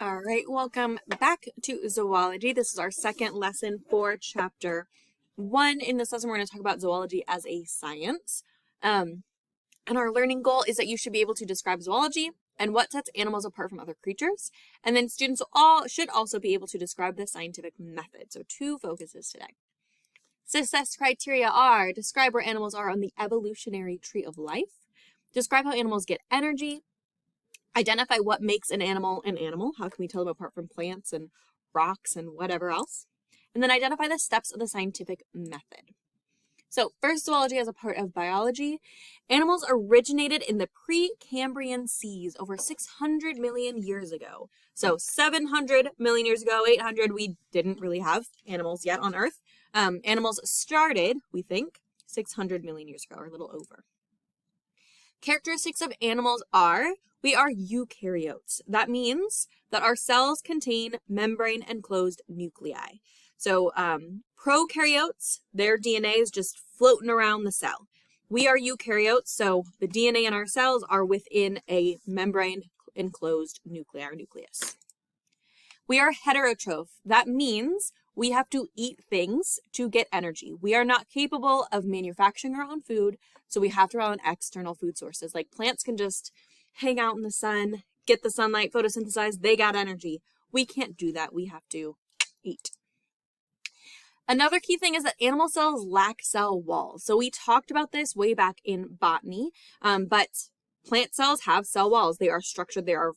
All right, welcome back to Zoology. This is our second lesson for chapter 1. In this lesson, we're going to talk about zoology as a science. And our learning goal is that you should be able to describe zoology and what sets animals apart from other creatures. And then students should also be able to describe the scientific method. So 2 focuses today. Success criteria are: describe where animals are on the evolutionary tree of life, describe how animals get energy, identify what makes an animal an animal. How can we tell them apart from plants and rocks and whatever else? And then identify the steps of the scientific method. So first, zoology as a part of biology. Animals originated in the Precambrian seas over 600 million years ago. So 700 million years ago, 800, we didn't really have animals yet on Earth. Animals started, we think, 600 million years ago, or a little over. Characteristics of animals are: we are eukaryotes. That means that our cells contain membrane enclosed nuclei. So prokaryotes, their DNA is just floating around the cell. We are eukaryotes, so the DNA in our cells are within a membrane enclosed nucleus. We are heterotroph. That means we have to eat things to get energy. We are not capable of manufacturing our own food, so we have to rely on external food sources. Like plants can just hang out in the sun, get the sunlight, photosynthesize, they got energy. We can't do that. We have to eat. Another key thing is that animal cells lack cell walls. So we talked about this way back in botany, but plant cells have cell walls. They are structured. They are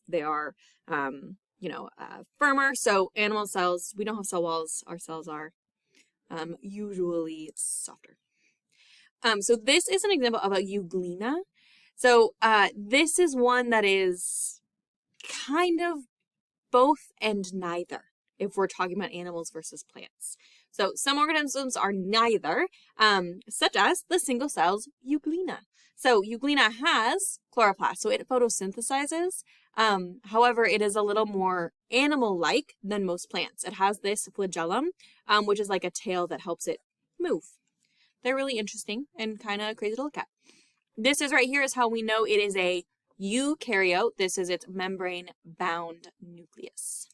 firmer. So animal cells, we don't have cell walls. Our cells are usually softer. So this is an example of a euglena. So this is one that is kind of both and neither if we're talking about animals versus plants. So some organisms are neither, such as the single cells euglena. So euglena has chloroplast, so it photosynthesizes. However, it is a little more animal-like than most plants. It has this flagellum, which is like a tail that helps it move. They're really interesting and kind of crazy to look at. This is right here is how we know it is a eukaryote. This is its membrane-bound nucleus.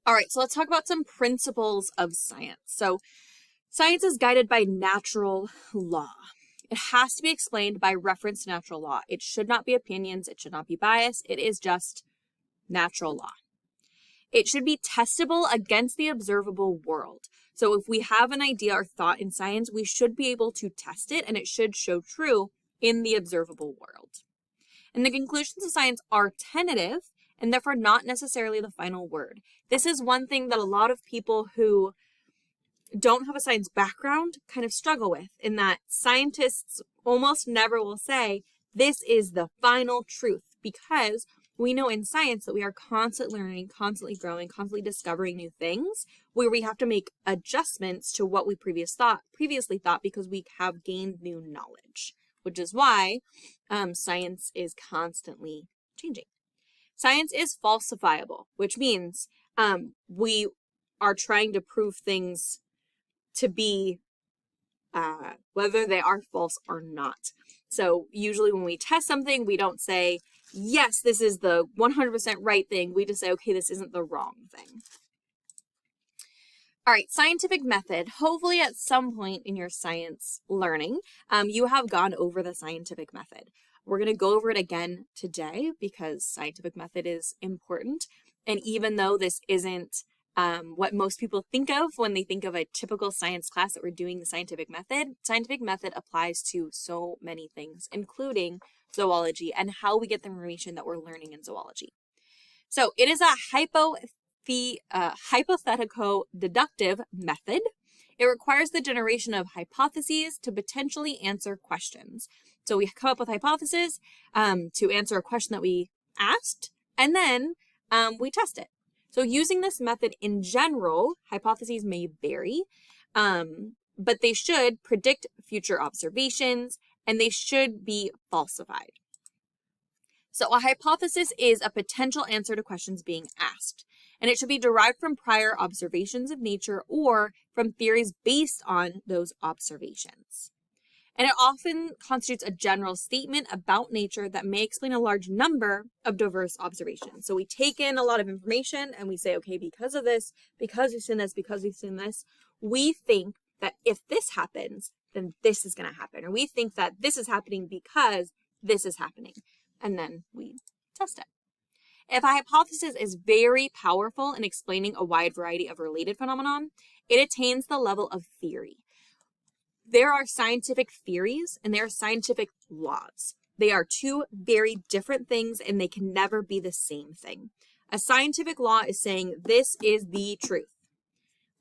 All right, so let's talk about some principles of science. So science is guided by natural law. It has to be explained by reference to natural law. It should not be opinions. It should not be biased. It is just natural law. It should be testable against the observable world. So if we have an idea or thought in science, we should be able to test it, and it should show true in the observable world. And the conclusions of science are tentative and therefore not necessarily the final word. This is one thing that a lot of people who don't have a science background kind of struggle with, in that scientists almost never will say, this is the final truth, because we know in science that we are constantly learning, constantly growing, constantly discovering new things, where we have to make adjustments to what we previously thought because we have gained new knowledge, which is why science is constantly changing. Science is falsifiable, which means we are trying to prove things to be whether they are false or not. So usually when we test something, we don't say, yes, this is the 100% right thing. We just say, okay, this isn't the wrong thing. All right, scientific method. Hopefully at some point in your science learning, you have gone over the scientific method. We're going to go over it again today because scientific method is important. And even though this isn't what most people think of when they think of a typical science class that we're doing the scientific method applies to so many things, including zoology and how we get the information that we're learning in zoology. So it is a hypothetico-deductive method. It requires the generation of hypotheses to potentially answer questions. So we come up with hypotheses to answer a question that we asked, and then we test it. So using this method in general, hypotheses may vary, but they should predict future observations, and they should be falsified. So a hypothesis is a potential answer to questions being asked, and it should be derived from prior observations of nature or from theories based on those observations. And it often constitutes a general statement about nature that may explain a large number of diverse observations. So we take in a lot of information and we say, okay, because of this, because we've seen this, because we've seen this, we think that if this happens, then this is going to happen. Or we think that this is happening because this is happening. And then we test it. If a hypothesis is very powerful in explaining a wide variety of related phenomenon, it attains the level of theory. There are scientific theories and there are scientific laws. They are two very different things and they can never be the same thing. A scientific law is saying this is the truth,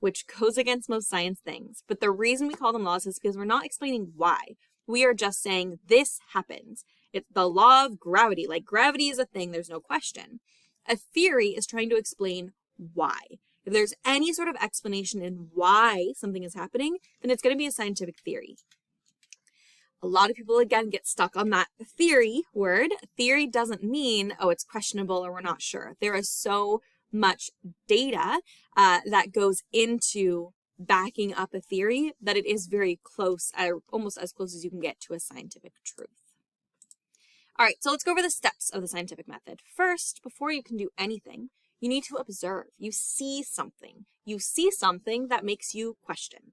which goes against most science things. But the reason we call them laws is because we're not explaining why. We are just saying this happens. It's the law of gravity. Like gravity is a thing, there's no question. A theory is trying to explain why. If there's any sort of explanation in why something is happening, then it's going to be a scientific theory. A lot of people, again, get stuck on that theory word. Theory doesn't mean, oh, it's questionable or we're not sure. There is so much data that goes into backing up a theory that it is very close, almost as close as you can get to a scientific truth. All right, so let's go over the steps of the scientific method. First, before you can do anything, you need to observe. You see something. You see something that makes you question.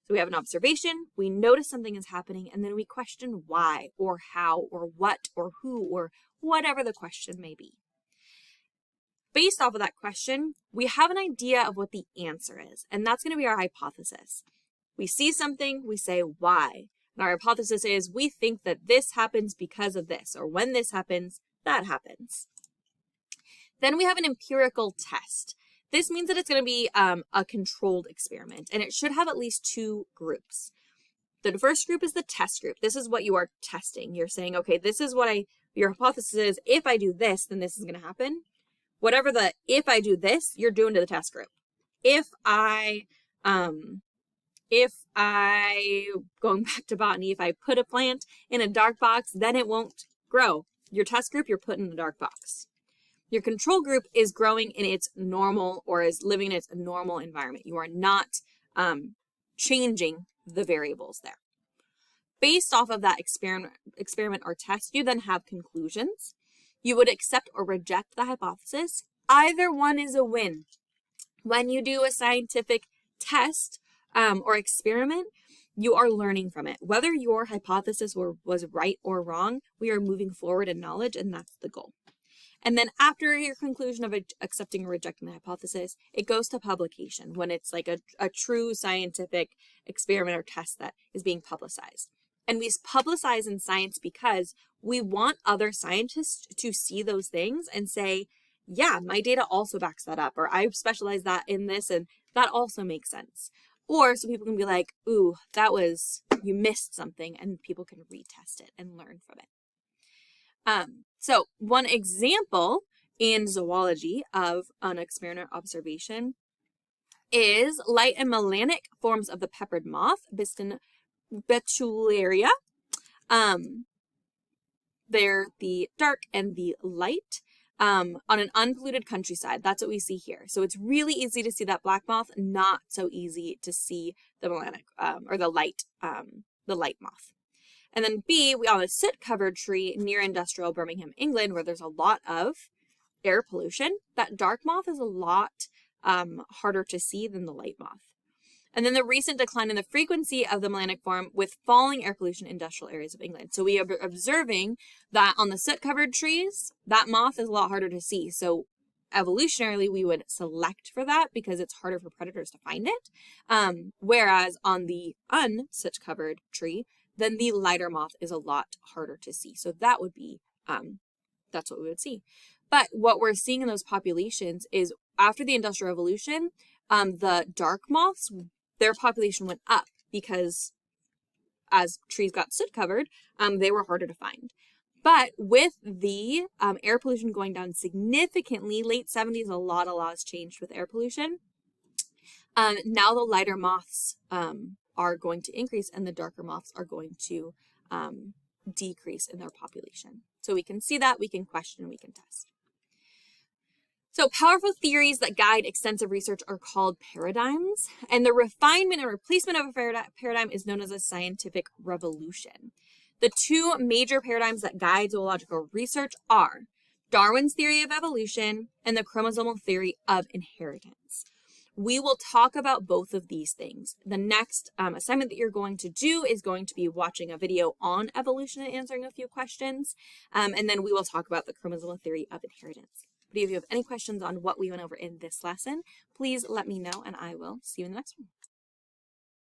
So we have an observation, we notice something is happening, and then we question why or how or what or who or whatever the question may be. Based off of that question, we have an idea of what the answer is, and that's going to be our hypothesis. We see something, we say why. And our hypothesis is we think that this happens because of this, or when this happens, that happens. Then we have an empirical test. This means that it's going to be a controlled experiment, and it should have at least two groups. The first group is the test group. This is what you are testing. You're saying, okay, this is what your hypothesis is. If I do this, then this is going to happen. Whatever if I do this, you're doing to the test group. If I, going back to botany, if I put a plant in a dark box, then it won't grow. Your test group, you're putting in a dark box. Your control group is growing in its normal or is living in its normal environment. You are not changing the variables there. Based off of that experiment or test, you then have conclusions. You would accept or reject the hypothesis. Either one is a win. When you do a scientific test or experiment, you are learning from it. Whether your hypothesis was right or wrong, we are moving forward in knowledge, and that's the goal. And then after your conclusion of accepting or rejecting the hypothesis, it goes to publication when it's like a true scientific experiment or test that is being publicized. And we publicize in science because we want other scientists to see those things and say, yeah, my data also backs that up, or I specialize that in this, and that also makes sense. Or so people can be like, ooh, you missed something, and people can retest it and learn from it. So one example in zoology of an experiment observation is light and melanic forms of the peppered moth, Biston Betularia. They're the dark and the light on an unpolluted countryside. That's what we see here. So it's really easy to see that black moth, not so easy to see the melanic or the light moth. And then B, we on a soot-covered tree near industrial Birmingham, England, where there's a lot of air pollution. That dark moth is a lot harder to see than the light moth. And then the recent decline in the frequency of the melanic form with falling air pollution in industrial areas of England. So we are observing that on the soot-covered trees, that moth is a lot harder to see. So evolutionarily, we would select for that because it's harder for predators to find it. Whereas on the unsoot-covered tree, then the lighter moth is a lot harder to see. So that would be, that's what we would see. But what we're seeing in those populations is after the Industrial Revolution, the dark moths, their population went up because as trees got soot covered, they were harder to find. But with the air pollution going down significantly, late 70s, a lot of laws changed with air pollution. Now the lighter moths are going to increase and the darker moths are going to decrease in their population. So we can see that, we can question, we can test. So powerful theories that guide extensive research are called paradigms, and the refinement and replacement of a paradigm is known as a scientific revolution. The two major paradigms that guide zoological research are Darwin's theory of evolution and the chromosomal theory of inheritance. We will talk about both of these things. The next assignment that you're going to do is going to be watching a video on evolution and answering a few questions, and then we will talk about the chromosomal theory of inheritance. But if you have any questions on what we went over in this lesson, please let me know and I will see you in the next one.